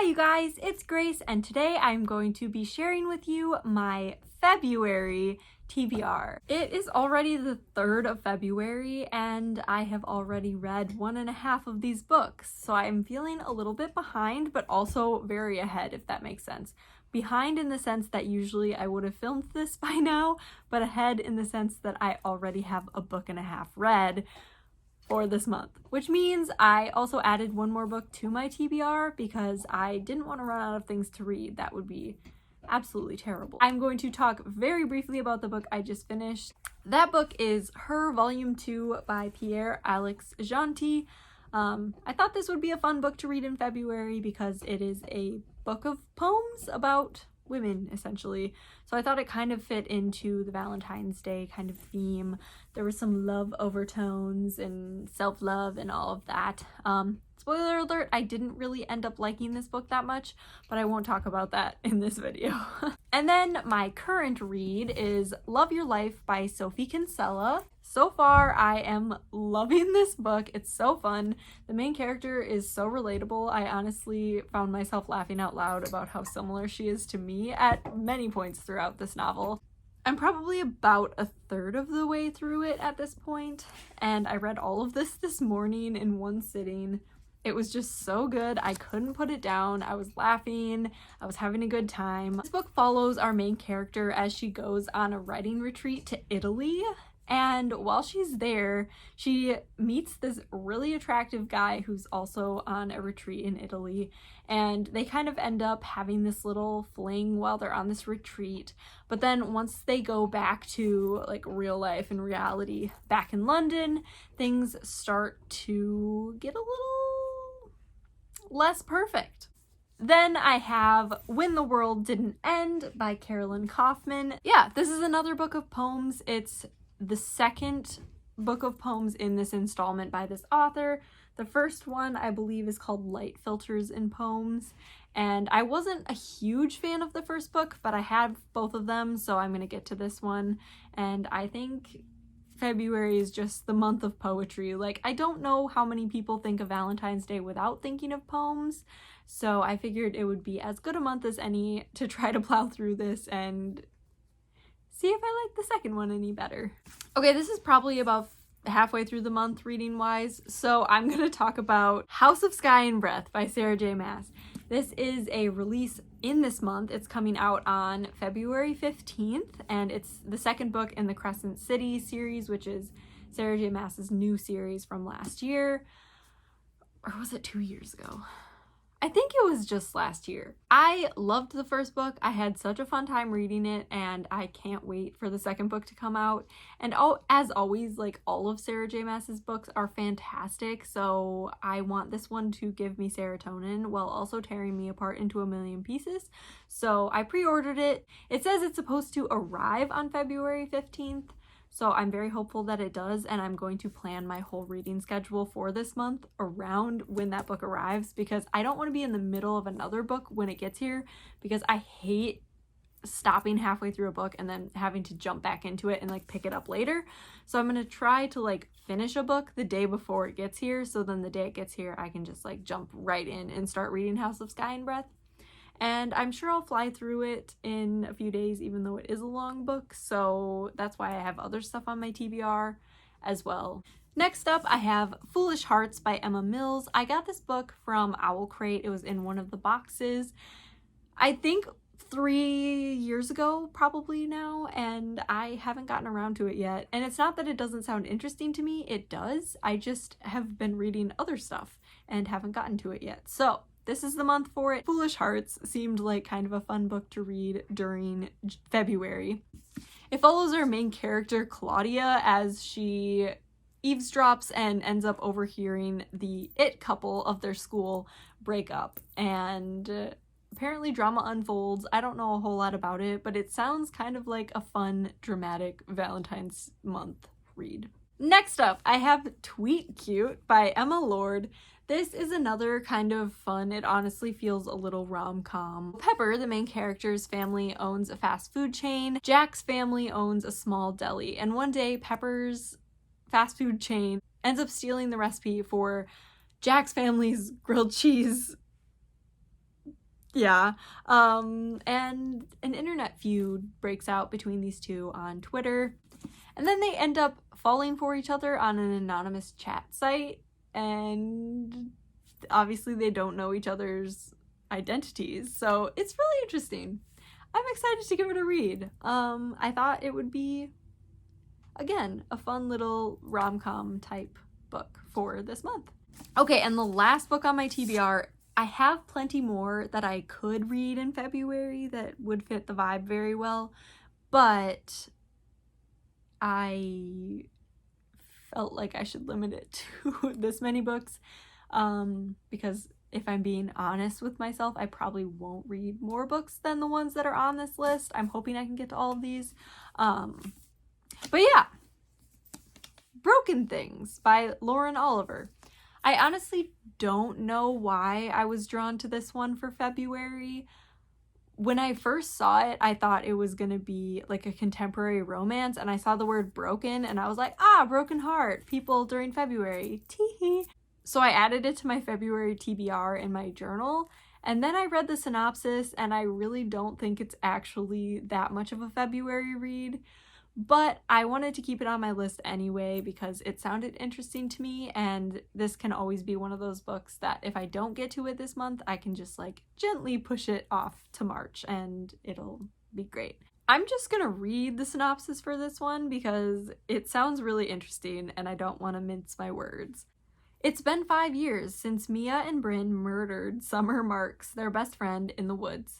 Hi you guys, it's Grace, and today I'm going to be sharing with you my February TBR. It is already the 3rd of February and I have already read 1.5 of these books, so I'm feeling a little bit behind, but also very ahead, if that makes sense. Behind in the sense that usually I would have filmed this by now, but ahead in the sense that I already have a book and a half read for this month, which means I also added one more book to my TBR because I didn't want to run out of things to read. That would be absolutely terrible. I'm going to talk very briefly about the book I just finished. That book is Her Volume 2 by Pierre-Alex Gentil. I thought this would be a fun book to read in February because it is a book of poems about women, essentially. So I thought it kind of fit into the Valentine's Day kind of theme. There were some love overtones and self-love and all of that. Spoiler alert, I didn't really end up liking this book that much, but I won't talk about that in this video. And then my current read is Love Your Life by Sophie Kinsella. So far, I am loving this book. It's so fun. The main character is so relatable. I honestly found myself laughing out loud about how similar she is to me at many points throughout this novel. I'm probably about 1/3 of the way through it at this point, and I read all of this morning in one sitting. It was just so good. I couldn't put it down. I was laughing. I was having a good time. This book follows our main character as she goes on a writing retreat to Italy. And while she's there, she meets this really attractive guy who's also on a retreat in Italy. And they kind of end up having this little fling while they're on this retreat. But then once they go back to like real life and reality back in London, things start to get a little less perfect. Then I have When the World Didn't End by Carolyn Kaufman. Yeah, this is another book of poems. It's the second book of poems in this installment by this author. The first one, I believe, is called Light Filters in Poems, and I wasn't a huge fan of the first book, but I had both of them, so I'm gonna get to this one. And I think February is just the month of poetry. Like, I don't know how many people think of Valentine's Day without thinking of poems, so I figured it would be as good a month as any to try to plow through this and see if I like the second one any better. Okay, this is probably about halfway through the month reading wise, so I'm gonna talk about House of Sky and Breath by Sarah J. Maas. This is a release in this month. It's coming out on February 15th, and it's the second book in the Crescent City series, which is Sarah J. Maas's new series from last year. Or was it 2 years ago? I think it was just last year. I loved the first book. I had such a fun time reading it, and I can't wait for the second book to come out. And as always, like, all of Sarah J. Maas's books are fantastic, so I want this one to give me serotonin while also tearing me apart into a million pieces. So I pre-ordered it. It says it's supposed to arrive on February 15th. So I'm very hopeful that it does, and I'm going to plan my whole reading schedule for this month around when that book arrives, because I don't want to be in the middle of another book when it gets here, because I hate stopping halfway through a book and then having to jump back into it and like pick it up later. So I'm going to try to like finish a book the day before it gets here, so then the day it gets here I can just like jump right in and start reading House of Sky and Breath. And I'm sure I'll fly through it in a few days, even though it is a long book, so that's why I have other stuff on my TBR as well. Next up, I have Foolish Hearts by Emma Mills. I got this book from Owl Crate. It was in one of the boxes, I think 3 years ago, probably now, and I haven't gotten around to it yet. And it's not that it doesn't sound interesting to me, it does. I just have been reading other stuff and haven't gotten to it yet. So this is the month for it. Foolish Hearts seemed like kind of a fun book to read during February. It follows our main character, Claudia, as she eavesdrops and ends up overhearing the it couple of their school break up. And apparently drama unfolds. I don't know a whole lot about it, but it sounds kind of like a fun, dramatic Valentine's month read. Next up, I have Tweet Cute by Emma Lord. This is another kind of fun, it honestly feels a little rom-com. Pepper, the main character's family, owns a fast food chain. Jack's family owns a small deli. And one day, Pepper's fast food chain ends up stealing the recipe for Jack's family's grilled cheese Yeah. And an internet feud breaks out between these two on Twitter. And then they end up falling for each other on an anonymous chat site. And obviously they don't know each other's identities. So it's really interesting. I'm excited to give it a read. I thought it would be, again, a fun little rom-com type book for this month. Okay, and the last book on my TBR, I have plenty more that I could read in February that would fit the vibe very well, but I felt like I should limit it to this many books, because if I'm being honest with myself, I probably won't read more books than the ones that are on this list. I'm hoping I can get to all of these. But yeah, Broken Things by Lauren Oliver. I honestly don't know why I was drawn to this one for February. When I first saw it, I thought it was gonna be like a contemporary romance, and I saw the word broken and I was like, broken heart, people during February, teehee. So I added it to my February TBR in my journal, and then I read the synopsis and I really don't think it's actually that much of a February read. But I wanted to keep it on my list anyway because it sounded interesting to me, and this can always be one of those books that if I don't get to it this month, I can just like gently push it off to March and it'll be great. I'm just gonna read the synopsis for this one because it sounds really interesting and I don't want to mince my words. It's been 5 years since Mia and Bryn murdered Summer Marks, their best friend, in the woods.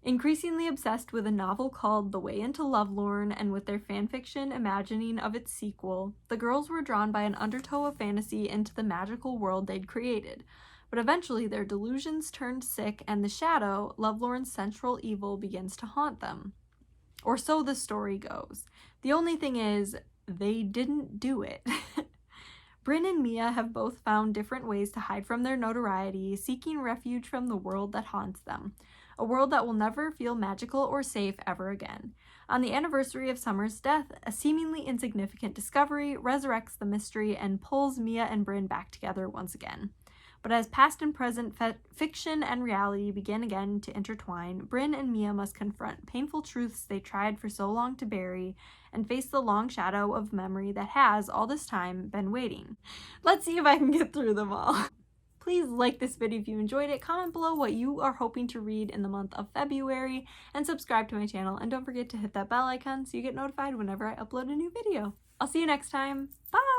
Increasingly obsessed with a novel called The Way into Lovelorn and with their fanfiction imagining of its sequel, the girls were drawn by an undertow of fantasy into the magical world they'd created. But eventually their delusions turned sick and the shadow, Lovelorn's central evil, begins to haunt them. Or so the story goes. The only thing is, they didn't do it. Bryn and Mia have both found different ways to hide from their notoriety, seeking refuge from the world that haunts them. A world that will never feel magical or safe ever again. On the anniversary of Summer's death, a seemingly insignificant discovery resurrects the mystery and pulls Mia and Bryn back together once again. But as past and present fiction and reality begin again to intertwine, Bryn and Mia must confront painful truths they tried for so long to bury and face the long shadow of memory that has, all this time, been waiting. Let's see if I can get through them all. Please like this video if you enjoyed it, comment below what you are hoping to read in the month of February, and subscribe to my channel, and don't forget to hit that bell icon so you get notified whenever I upload a new video. I'll see you next time. Bye!